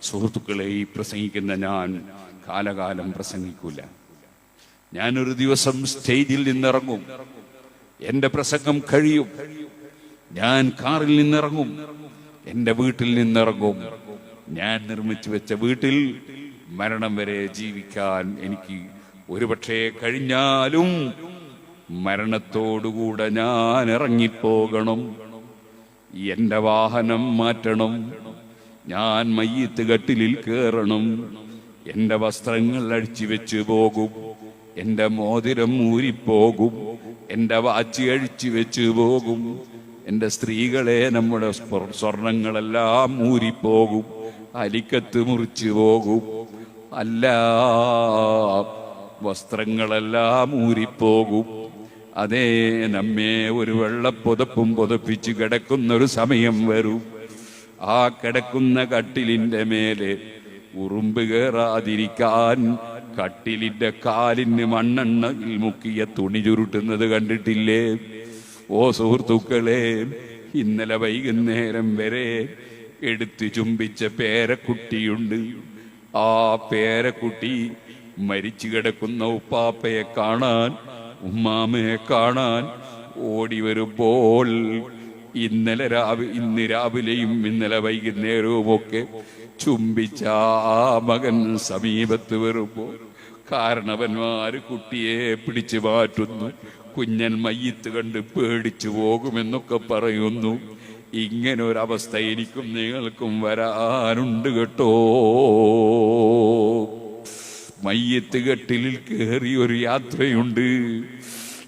സുഹൃത്തുക്കളെ, ഈ പ്രസംഗിക്കുന്ന ഞാൻ കാലകാലം പ്രസംഗിക്കൂല. ഞാനൊരു ദിവസം സ്റ്റേജിൽ നിന്നിറങ്ങും, എന്റെ പ്രസംഗം കഴിയും, ഞാൻ കാറിൽ നിന്നിറങ്ങും, എന്റെ വീട്ടിൽ നിന്നിറങ്ങും. ഞാൻ നിർമ്മിച്ചു വെച്ച വീട്ടിൽ മരണം വരെ ജീവിക്കാൻ എനിക്ക് ഒരുപക്ഷെ കഴിഞ്ഞാലും മരണത്തോടുകൂടെ ഞാൻ ഇറങ്ങിപ്പോകണം. എന്റെ വാഹനം മാറ്റണം, ഞാൻ മയ്യത്ത് കട്ടിലിൽ കയറണം, എന്റെ വസ്ത്രങ്ങൾ അഴിച്ചു വെച്ച് പോകും, എന്റെ മോതിരം ഊരിപ്പോകും, എന്റെ വാച്ച് അഴിച്ചു വെച്ച് പോകും, എന്റെ സ്ത്രീകളെ നമ്മുടെ സ്വർണങ്ങളെല്ലാം ഊരിപ്പോകും, അലിക്കത്ത് മുറിച്ചു പോകും, അല്ല വസ്ത്രങ്ങളെല്ലാം ഊരിപ്പോകും. അതേ, നമ്മെ ഒരു വെള്ളപ്പുതപ്പും പുതപ്പിച്ച് കിടക്കുന്നൊരു സമയം വരും. ആ കിടക്കുന്ന കട്ടിലിന്റെ മേലെ ഉറുമ്പ് കയറാതിരിക്കാൻ കട്ടിലിന്റെ കാലിന് മണ്ണെണ്ണയിൽ മുക്കിയ തുണി ചുരുട്ടുന്നത് കണ്ടിട്ടില്ലേ? ഓ സുഹൃത്തുക്കളെ, ഇന്നലെ വൈകുന്നേരം വരെ എടുത്ത് ചുംബിച്ച പേരക്കുട്ടിയുണ്ട്. ആ പേരക്കുട്ടി മരിച്ചു കിടക്കുന്ന ഉപ്പാപ്പയെ കാണാൻ, ഉമ്മാമയെ കാണാൻ ഓടി വരുമ്പോൾ ഇന്ന് രാവിലെയും ഇന്നലെ വൈകുന്നേരവും ഒക്കെ ചുംബിച്ച ആ മകൻ സമീപത്ത് വരുമ്പോൾ കാരണവന്മാര് കുട്ടിയെ പിടിച്ചു മാറ്റുന്നു. കുഞ്ഞൻ മയ്യത്ത് കണ്ട് പേടിച്ചു പോകുമെന്നൊക്കെ പറയുന്നു. ഇങ്ങനൊരവസ്ഥ എനിക്കും നിങ്ങൾക്കും വരാനുണ്ട് കേട്ടോ. മയ്യത്ത് കട്ടിലിൽ കയറിയൊരു യാത്രയുണ്ട്.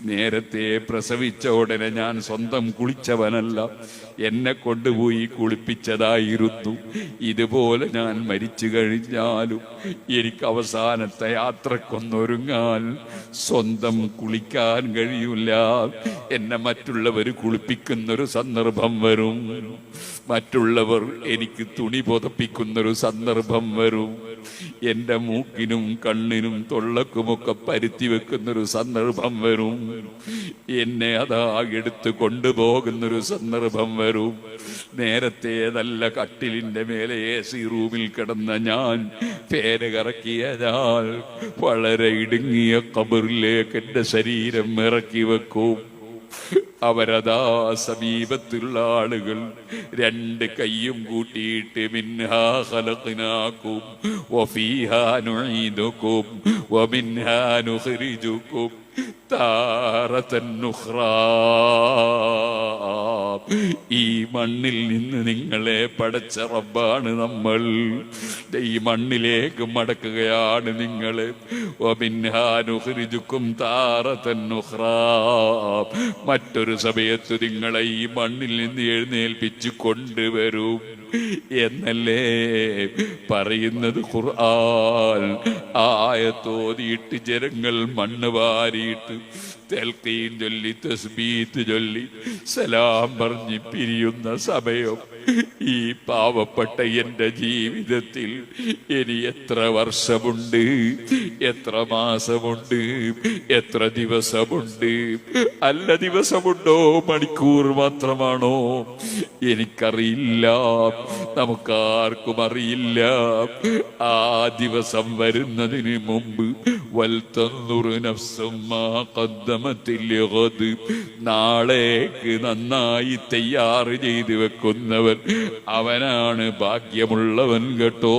നേരത്തെ പ്രസവിച്ച ഉടനെ ഞാൻ സ്വന്തം കുളിച്ചവനല്ല, എന്നെ കൊണ്ടുപോയി കുളിപ്പിച്ചതായിരുന്നു. ഇതുപോലെ ഞാൻ മരിച്ചു കഴിഞ്ഞാലും എനിക്ക് അവസാനത്തെ യാത്രക്കൊന്നൊരുങ്ങാൻ സ്വന്തം കുളിക്കാൻ കഴിയില്ല. എന്നെ മറ്റുള്ളവർ കുളിപ്പിക്കുന്നൊരു സന്ദർഭം വരും, മറ്റുള്ളവർ എനിക്ക് തുണി പുതപ്പിക്കുന്നൊരു സന്ദർഭം വരും, എന്റെ മൂക്കിനും കണ്ണിനും തൊള്ളക്കുമൊക്കെ പരുത്തി വെക്കുന്നൊരു സന്ദർഭം വരും, എന്നെ അതാ എടുത്ത് കൊണ്ടുപോകുന്നൊരു സന്ദർഭം വരും. നേരത്തെ നല്ല കട്ടിലിന്റെ മേലെ AC റൂമിൽ കിടന്ന ഞാൻ പേര് കറക്കിയ ഞാൻ വളരെ ഇടുങ്ങിയ ഖബറിലേക്ക് എന്റെ ശരീരം ഇറക്കി വെക്കും. അവരതാ സമീപത്തുള്ള ആളുകൾ രണ്ട് കൈയും കൂട്ടിയിട്ട് മിൻഹാ ഖലഖ്നാകും വഫീഹാ നുഈദുകും വമിൻഹാ നുഖ്രിജുകും താറതൻ നുഖ്റാ. ഈ മണ്ണിൽ നിന്ന് നിങ്ങളെ പടച്ച റബ്ബാണ് നമ്മൾ. ഈ മണ്ണിലേക്ക് മടക്കുകയാണ് നിങ്ങൾ. വമിൻഹാ നുഖ്രിജുകും താറതൻ നുഖ്റാ. മറ്റൊരു സമയത്ത് നിങ്ങളെ ഈ മണ്ണിൽ നിന്ന് എഴുന്നേൽപ്പിച്ചു കൊണ്ടുവരും എന്നല്ലേ പറയുന്നത് ഖുർആൻ. ആയത്തോതിയിട്ട് ജനങ്ങൾ മണ്ണ് വാരിയിട്ട് തൽഖീൻ ചൊല്ലി തസ്ബീത്ത് ചൊല്ലി സലാം പറഞ്ഞ് പിരിയുന്ന സമയം ഈ പാവപ്പെട്ട എന്റെ ജീവിതത്തിൽ ഇനി എത്ര വർഷമുണ്ട്, എത്ര മാസമുണ്ട്, എത്ര ദിവസമുണ്ട്? അല്ല, ദിവസമുണ്ടോ മണിക്കൂർ മാത്രമാണോ? എനിക്കറിയില്ല, നമുക്കാർക്കും അറിയില്ല. ആ ദിവസം വരുന്നതിന് മുമ്പ് നാളേക്ക് നന്നായി തയ്യാറ് ചെയ്ത് വെക്കുന്നവൻ അവനാണ് ഭാഗ്യമുള്ളവൻ കേട്ടോ.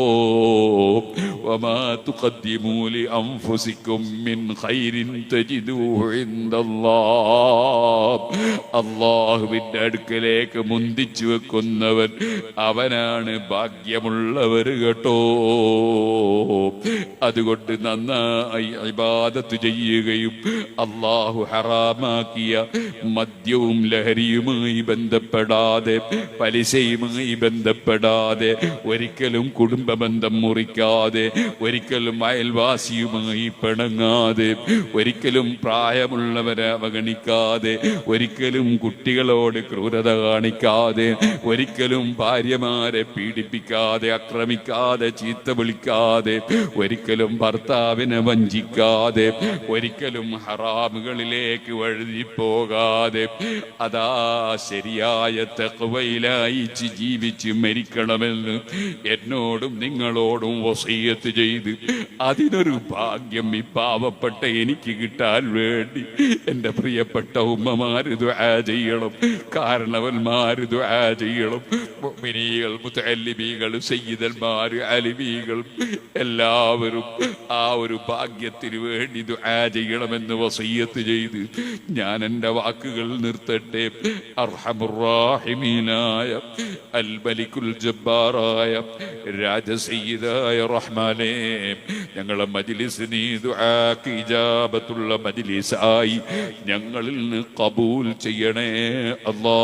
വമാ തുഖദ്ദിമൂ ലിഅൻഫുസികും മിൻ ഖൈരിൻ തജിദൂഹു ഇൻദല്ലാഹ്. അല്ലാഹുവിന്റെ അടുക്കലേക്ക് മുന്തിച്ചു വെക്കുന്നവൻ അവനാണ് ഭാഗ്യമുള്ളവർ കേട്ടോ. അതുകൊണ്ട് നന്നായി ഇബാദത്ത് ചെയ്യുകയും അല്ലാഹു ഹറാമാക്കിയ മദ്യവും ലഹരിയുമായി ബന്ധപ്പെടാതെ, പലിശയുമായി ബന്ധപ്പെടാതെ, ഒരിക്കലും കുടുംബ ബന്ധം മുറിക്കാതെ, ഒരിക്കലും അയൽവാസിയുമായി പിണങ്ങാതെ, ഒരിക്കലും പ്രായമുള്ളവരെ അവഗണിക്കാതെ, ഒരിക്കലും കുട്ടികളോട് ക്രൂരത കാണിക്കാതെ, ഒരിക്കലും ഭാര്യമാരെ പീഡിപ്പിക്കാതെ, ആക്രമിക്കാതെ, ചീത്ത വിളിക്കാതെ, ഒരിക്കലും ഭർത്താവിനെ വഞ്ചി വഞ്ചിക്കാതെ ഒരിക്കലും ഹറാമുകളിലേക്ക് വഴുതിപ്പോകാതെ അതാ ശരിയായ തഖ്വയിലായി ജീവിച്ച് മരിക്കണമെന്ന് എന്നോടും നിങ്ങളോടും വസിയത്ത് ചെയ്ത് അതിനൊരു ഭാഗ്യം ഈ പാവപ്പെട്ട എനിക്ക് കിട്ടാൻ വേണ്ടി എൻ്റെ പ്രിയപ്പെട്ട ഉമ്മമാര് ദുആ ചെയ്യണം, കാരണവന്മാര് ദുആ ചെയ്യണം, മുഅ്മിനീകൾ, മുതഅല്ലിമീകൾ, സയ്യിദന്മാര്, അലിമീകൾ എല്ലാവരും ആ ഒരു ഭാഗ്യത്തിന് വേണ്ടി ദുആ ചെയ്യണമെന്ന് വസിയത്ത് ചെയ്ത് ഞാൻ എൻ്റെ വാക്കുകൾ നിർത്തട്ടെ. അർഹമുർ റഹീമീനായ അൽ മലിക്കുൽ ജബ്ബാറായ രാജസയ്യിദായ റഹ്മാനേ, ഞങ്ങളെ മജ്ലിസ് നീ ദുആക്ക് ഇജാബത്തുള്ള മജ്ലിസായി ഞങ്ങളിൽ നിന്ന് ഖബൂൽ ചെയ്യണേ അല്ലാഹ്.